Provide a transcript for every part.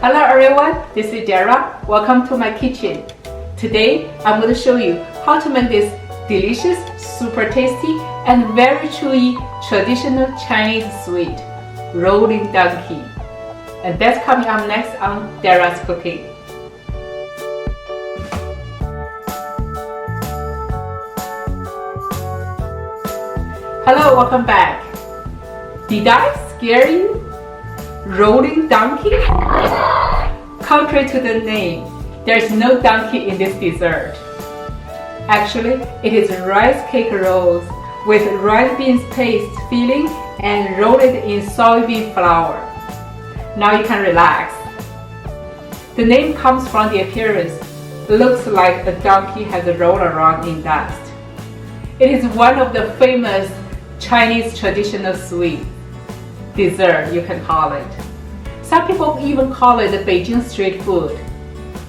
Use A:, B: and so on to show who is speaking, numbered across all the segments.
A: Hello everyone, this is Dara. Welcome to my kitchen. Today I'm going to show you how to make this delicious, super tasty and very chewy traditional Chinese sweet, rolling donkey. And that's coming up next on Dara's Cooking. Hello, welcome back. Did I scare you? Rolling donkey? Contrary to the name, there is no donkey in this dessert. Actually, it is rice cake rolls with rice beans paste filling and rolled in soybean flour. Now you can relax. The name comes from the appearance. It looks like a donkey has rolled around in dust. It is one of the famous Chinese traditional sweet dessert, you can call it. Some people even call it the Beijing street food,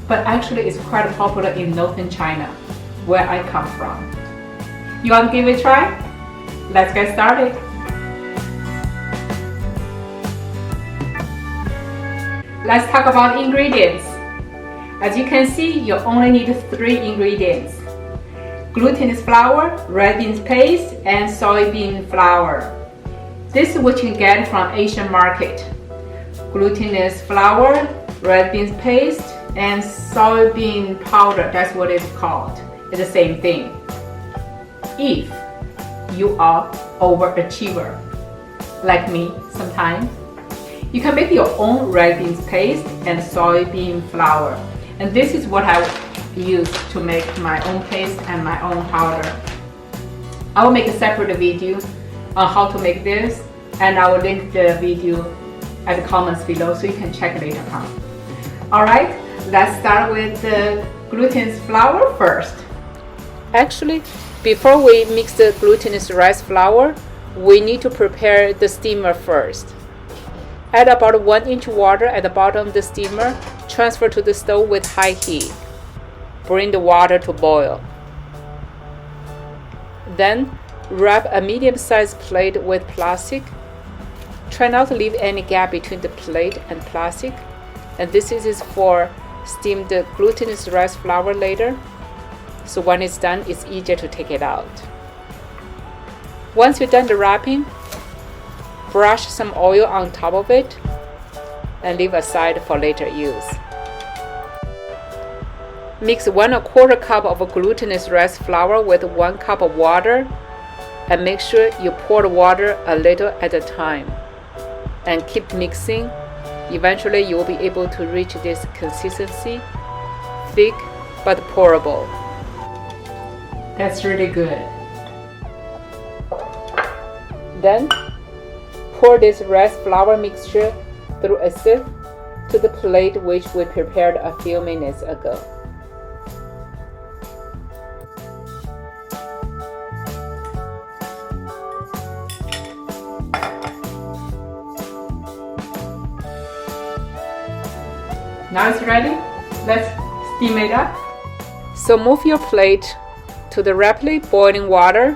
A: but actually it's quite popular in northern China, where I come from. You want to give it a try? Let's get started. Let's talk about ingredients. As you can see, you only need 3 ingredients: glutinous flour, red beans paste, and soybean flour. This is what you get from Asian market. Glutinous flour, red beans paste, and soybean powder. That's what it's called. It's the same thing. If you are overachiever, like me sometimes, you can make your own red beans paste and soybean flour. And this is what I use to make my own paste and my own powder. I will make a separate video on how to make this, and I will link the video at the comments below so you can check later on. Alright, let's start with the glutinous flour first. Actually, before we mix the glutinous rice flour, we need to prepare the steamer first. Add about 1 inch water at the bottom of the steamer, transfer to the stove with high heat. Bring the water to boil. Then, wrap a medium-sized plate with plastic. Try not to leave any gap between the plate and plastic. And this is for steam the glutinous rice flour later. So when it's done, it's easier to take it out. Once you're done the wrapping, brush some oil on top of it and leave aside for later use. Mix 1/4 cup of glutinous rice flour with 1 cup of water and make sure you pour the water a little at a time and keep mixing. Eventually you will be able to reach this consistency, thick but pourable. That's really good. Then pour this rice flour mixture through a sieve to the plate which we prepared a few minutes ago. Now it's ready. Let's steam it up. So move your plate to the rapidly boiling water.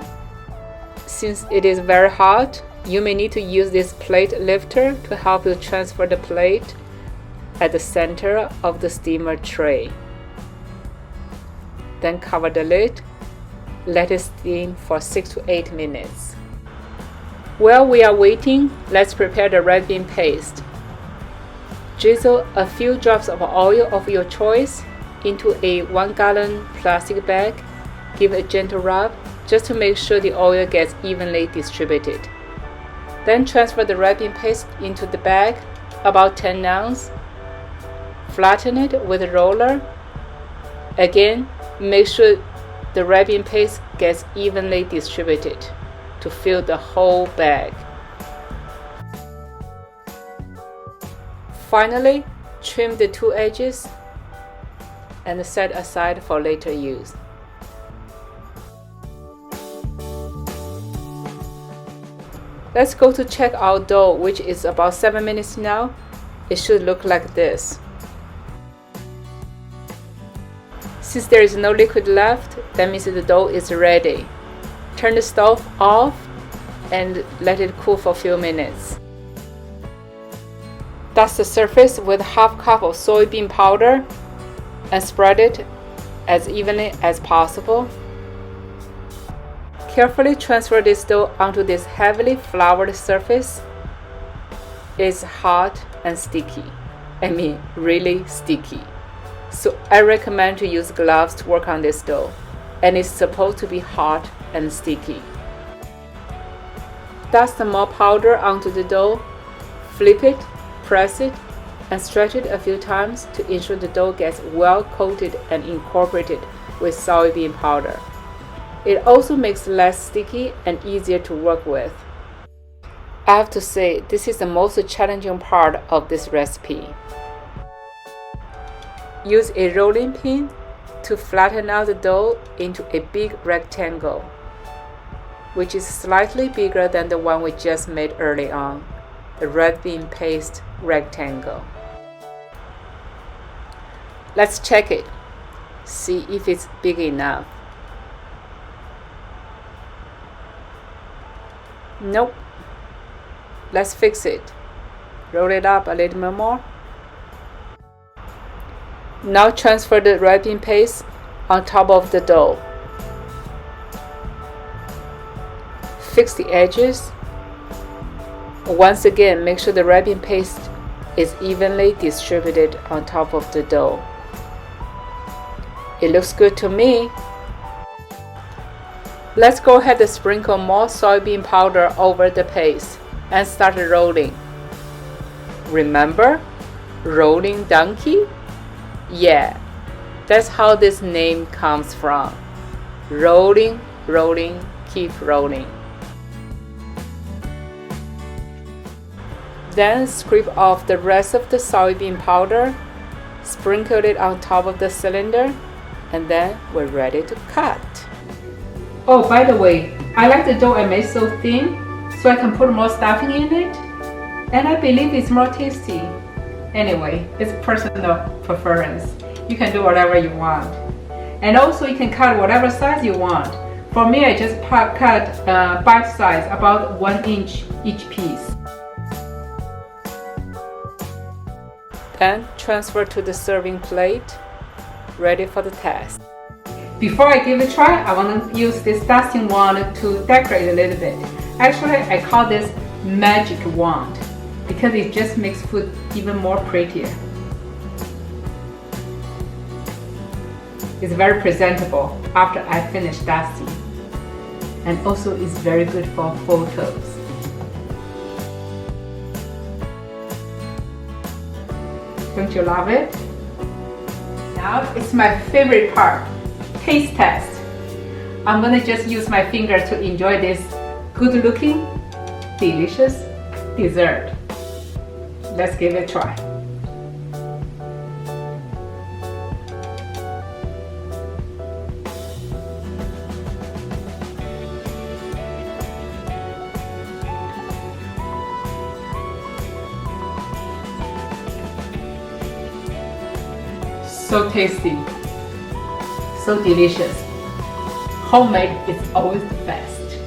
A: Since it is very hot, you may need to use this plate lifter to help you transfer the plate at the center of the steamer tray. Then cover the lid. Let it steam for 6 to 8 minutes. While we are waiting, let's prepare the red bean paste. Drizzle a few drops of oil of your choice into a 1-gallon plastic bag. Give a gentle rub just to make sure the oil gets evenly distributed. Then transfer the red bean paste into the bag, about 10 ounces. Flatten it with a roller. Again, make sure the red bean paste gets evenly distributed to fill the whole bag. Finally, trim the 2 edges and set aside for later use. Let's go to check our dough, which is about 7 minutes now. It should look like this. Since there is no liquid left, that means the dough is ready. Turn the stove off and let it cool for a few minutes. Dust the surface with half cup of soybean powder and spread it as evenly as possible. Carefully transfer this dough onto this heavily floured surface. It's hot and sticky. I mean, really sticky. So I recommend to use gloves to work on this dough, and it's supposed to be hot and sticky. Dust some more powder onto the dough, flip it, press it, and stretch it a few times to ensure the dough gets well coated and incorporated with soybean powder. It also makes it less sticky and easier to work with. I have to say, this is the most challenging part of this recipe. Use a rolling pin to flatten out the dough into a big rectangle, which is slightly bigger than the one we just made early on, the red bean paste rectangle. Let's check it, see if it's big enough. Nope. Let's fix it. Roll it up a little bit more. Now transfer the red bean paste on top of the dough. Fix the edges. Once again, make sure the red bean paste is evenly distributed on top of the dough. It looks good to me. Let's go ahead and sprinkle more soybean powder over the paste and start rolling. Remember, rolling donkey? Yeah, that's how this name comes from. Rolling, rolling, keep rolling. Then scrape off the rest of the soybean powder, sprinkle it on top of the cylinder, and then we're ready to cut. Oh, by the way, I like the dough I made so thin, so I can put more stuffing in it, and I believe it's more tasty. Anyway, it's personal preference. You can do whatever you want. And also you can cut whatever size you want. For me, I just cut bite size, about 1 inch each piece. Then transfer to the serving plate, ready for the test. Before I give it a try, I want to use this dusting wand to decorate a little bit. Actually, I call this magic wand because it just makes food even more prettier. It's very presentable after I finish dusting, and also it's very good for photos. Don't you love it? Now it's my favorite part, taste test. I'm gonna just use my finger to enjoy this good looking, delicious dessert. Let's give it a try. So tasty, so delicious. Homemade is always the best.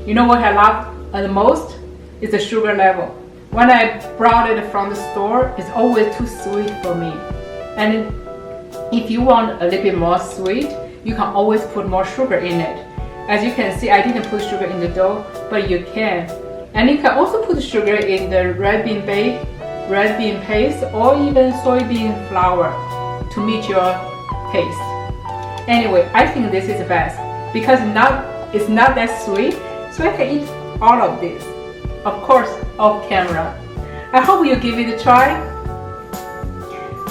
A: You know what I love the most? Is the sugar level. When I brought it from the store, it's always too sweet for me. And if you want a little bit more sweet, you can always put more sugar in it. As you can see, I didn't put sugar in the dough, but you can. And you can also put sugar in the red bean paste, or even soybean flour to meet your taste. Anyway, I think this is the best because it's not that sweet, so I can eat all of this. Of course, off camera. I hope you give it a try.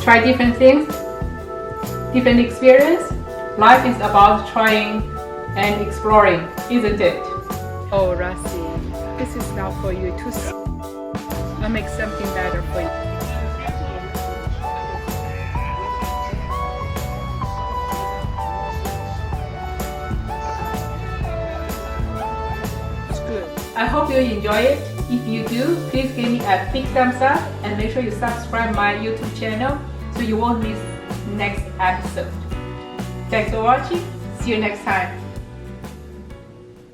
A: Try different things, different experience. Life is about trying and exploring, isn't it? Oh, Rossi, this is not for you to see. I'll make something better for you. I hope you enjoy it. If you do, please give me a big thumbs up and make sure you subscribe my YouTube channel so you won't miss next episode. Thanks for watching. See you next time.